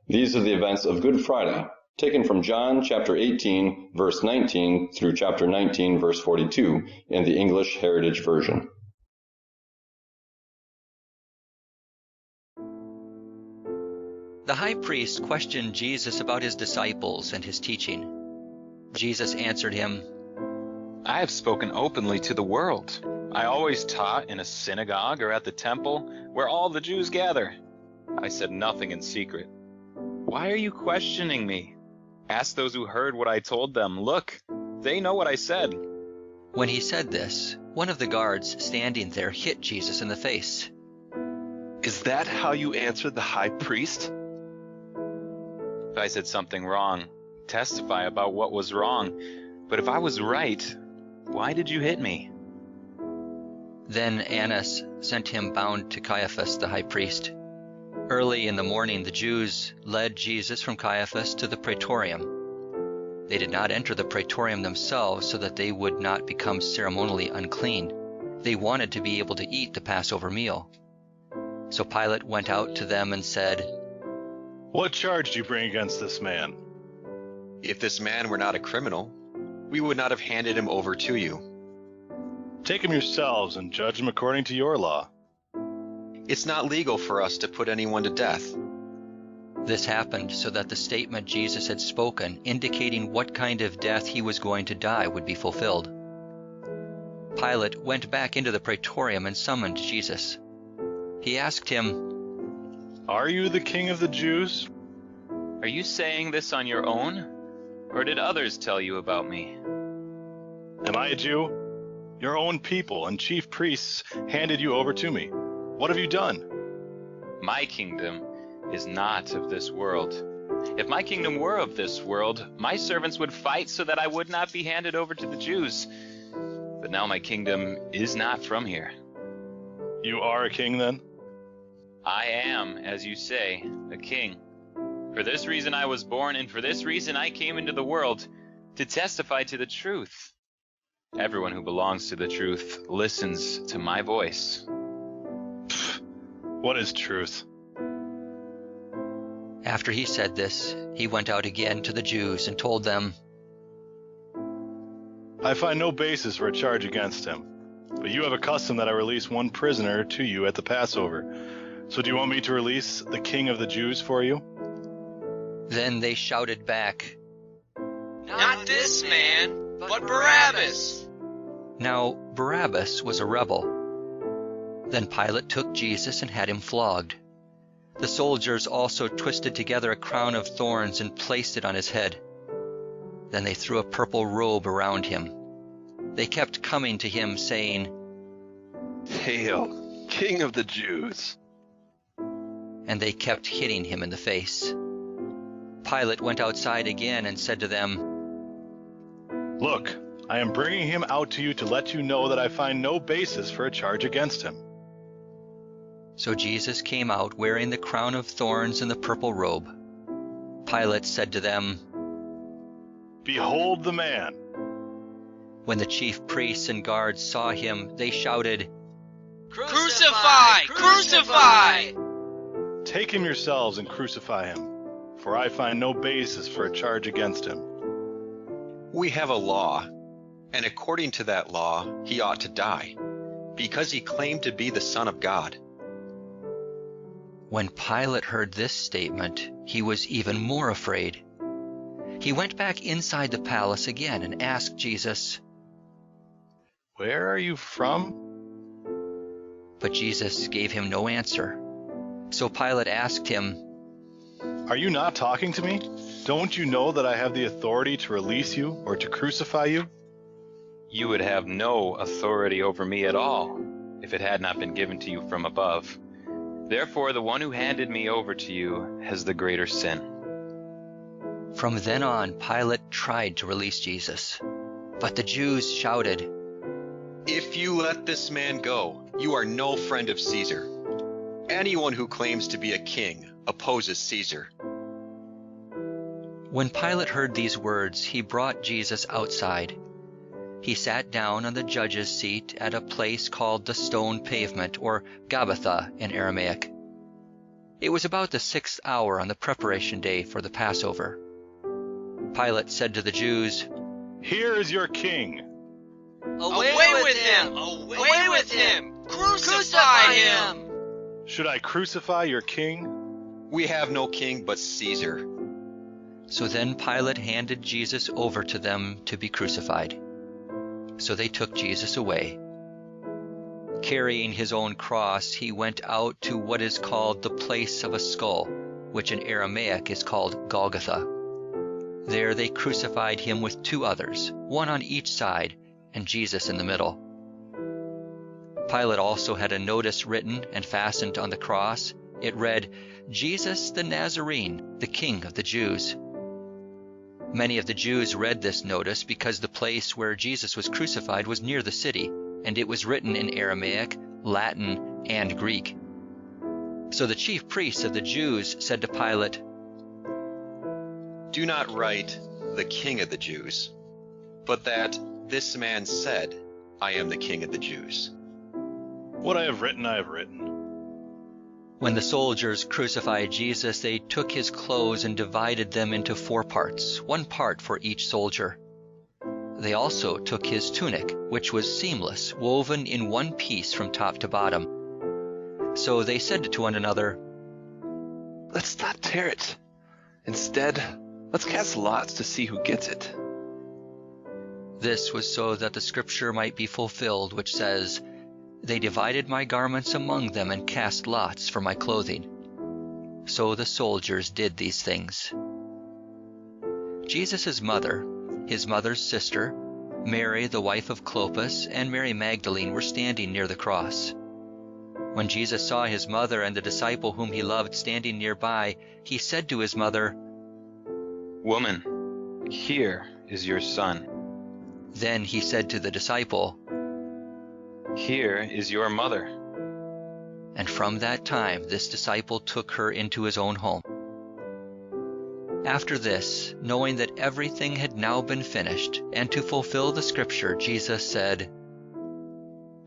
These are the events of Good Friday, taken from John chapter 18, verse 19 through chapter 19, verse 42 in the English Heritage Version. The high priest questioned Jesus about his disciples and his teaching. Jesus answered him, I have spoken openly to the world. I always taught in a synagogue or at the temple where all the Jews gather. I said nothing in secret. Why are you questioning me? Ask those who heard what I told them. Look, they know what I said. When he said this, one of the guards standing there hit Jesus in the face. Is that how you answered the high priest? If I said something wrong, testify about what was wrong. But if I was right, why did you hit me? Then Annas sent him bound to Caiaphas the high priest. Early in the morning the Jews led Jesus from Caiaphas to the praetorium. They did not enter the praetorium themselves so that they would not become ceremonially unclean. They wanted to be able to eat the Passover meal. So Pilate went out to them and said, What charge do you bring against this man? If this man were not a criminal, we would not have handed him over to you. Take him yourselves and judge him according to your law. It's not legal for us to put anyone to death. This happened so that the statement Jesus had spoken, indicating what kind of death he was going to die, would be fulfilled. Pilate went back into the praetorium and summoned Jesus. He asked him, Are you the king of the Jews? Are you saying this on your own? Or did others tell you about me? Am I a Jew? Your own people and chief priests handed you over to me. What have you done? My kingdom is not of this world. If my kingdom were of this world, my servants would fight so that I would not be handed over to the Jews. But now my kingdom is not from here. You are a king then? I am, as you say, a king. For this reason I was born, and for this reason I came into the world, to testify to the truth. Everyone who belongs to the truth listens to my voice. What is truth? After he said this, he went out again to the Jews and told them, I find no basis for a charge against him. But you have a custom that I release one prisoner to you at the Passover. So do you want me to release the king of the Jews for you? Then they shouted back, Not this man, but Barabbas! Now Barabbas was a rebel. Then Pilate took Jesus and had him flogged. The soldiers also twisted together a crown of thorns and placed it on his head. Then they threw a purple robe around him. They kept coming to him, saying, Hail, King of the Jews! And they kept hitting him in the face. Pilate went outside again and said to them, Look, I am bringing him out to you to let you know that I find no basis for a charge against him. So Jesus came out wearing the crown of thorns and the purple robe. Pilate said to them, Behold the man! When the chief priests and guards saw him, they shouted, Crucify! Crucify! Take him yourselves and crucify him, for I find no basis for a charge against him. We have a law, and according to that law, he ought to die, because he claimed to be the Son of God. When Pilate heard this statement, he was even more afraid. He went back inside the palace again and asked Jesus, Where are you from? But Jesus gave him no answer. So Pilate asked him, Are you not talking to me? Don't you know that I have the authority to release you or to crucify you? You would have no authority over me at all, if it had not been given to you from above. Therefore, the one who handed me over to you has the greater sin. From then on, Pilate tried to release Jesus. But the Jews shouted, If you let this man go, you are no friend of Caesar. Anyone who claims to be a king opposes Caesar. When Pilate heard these words, he brought Jesus outside. He sat down on the judge's seat at a place called the Stone Pavement, or Gabbatha in Aramaic. It was about the 6th hour on the preparation day for the Passover. Pilate said to the Jews, "Here is your king." Away with him! Away with him! Crucify him! "Should I crucify your king?" We have no king but Caesar." So then Pilate handed Jesus over to them to be crucified. So they took Jesus away. Carrying his own cross, he went out to what is called the place of a skull, which in Aramaic is called Golgotha. There they crucified him with 2 others, one on each side, and Jesus in the middle. Pilate also had a notice written and fastened on the cross. It read, "Jesus the Nazarene, the King of the Jews." Many of the Jews read this notice because the place where Jesus was crucified was near the city, and it was written in Aramaic, Latin, and Greek. So the chief priests of the Jews said to Pilate, "Do not write, 'the King of the Jews,' but that this man said, 'I am the King of the Jews.'" "What I have written, I have written." When the soldiers crucified Jesus, they took his clothes and divided them into 4 parts, 1 part for each soldier. They also took his tunic, which was seamless, woven in 1 piece from top to bottom. So they said to one another, Let's not tear it. Instead, let's cast lots to see who gets it. This was so that the scripture might be fulfilled, which says, "They divided my garments among them and cast lots for my clothing." So the soldiers did these things. Jesus' mother, his mother's sister, Mary the wife of Clopas, and Mary Magdalene were standing near the cross. When Jesus saw his mother and the disciple whom he loved standing nearby, he said to his mother, "Woman, here is your son. Then he said to the disciple, Here is your mother." and from that time this disciple took her into his own home. After this, knowing that everything had now been finished, and to fulfill the scripture, Jesus said,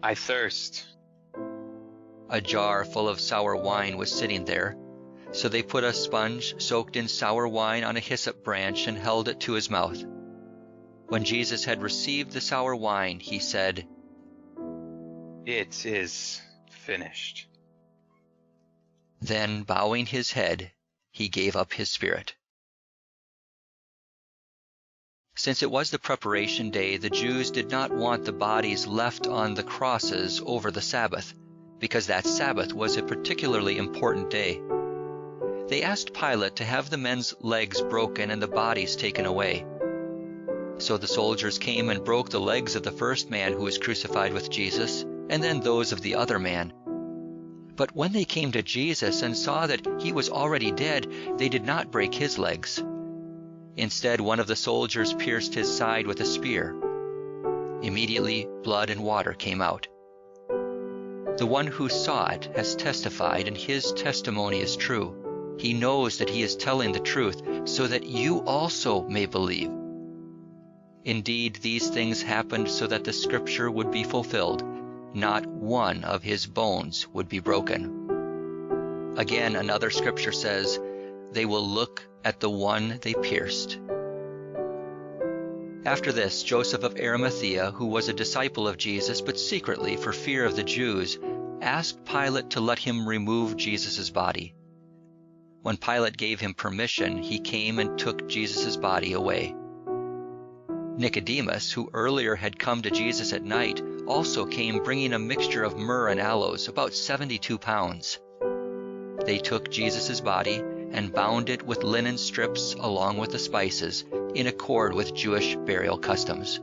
"I thirst." A jar full of sour wine was sitting there. So they put a sponge soaked in sour wine on a hyssop branch and held it to his mouth. When Jesus had received the sour wine, he said, "It is finished." Then, bowing his head, he gave up his spirit. Since it was the preparation day, the Jews did not want the bodies left on the crosses over the Sabbath, because that Sabbath was a particularly important day. They asked Pilate to have the men's legs broken and the bodies taken away. So the soldiers came and broke the legs of the first man who was crucified with Jesus, and then those of the other man. But when they came to Jesus and saw that he was already dead, they did not break his legs. Instead, one of the soldiers pierced his side with a spear. Immediately, blood and water came out. The one who saw it has testified, and his testimony is true. He knows that he is telling the truth, so that you also may believe. Indeed, these things happened so that the scripture would be fulfilled. Not one of his bones would be broken. Again, another scripture says, "They will look at the one they pierced." After this, Joseph of Arimathea, who was a disciple of Jesus, but secretly for fear of the Jews, asked Pilate to let him remove Jesus' body. When Pilate gave him permission, he came and took Jesus' body away. Nicodemus, who earlier had come to Jesus at night, also came bringing a mixture of myrrh and aloes, about 72 pounds. They took Jesus' body and bound it with linen strips along with the spices, in accord with Jewish burial customs.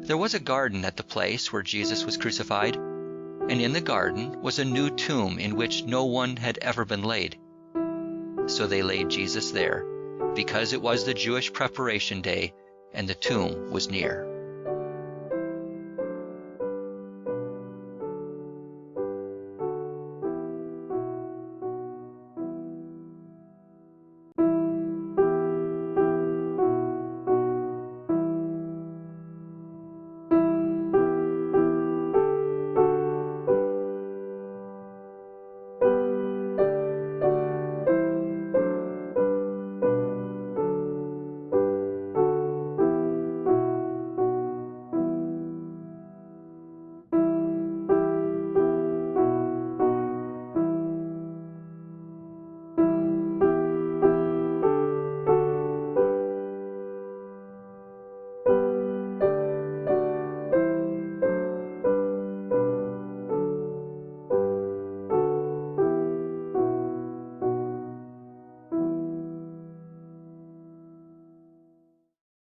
There was a garden at the place where Jesus was crucified, and in the garden was a new tomb in which no one had ever been laid. So they laid Jesus there, because it was the Jewish preparation day, and the tomb was near.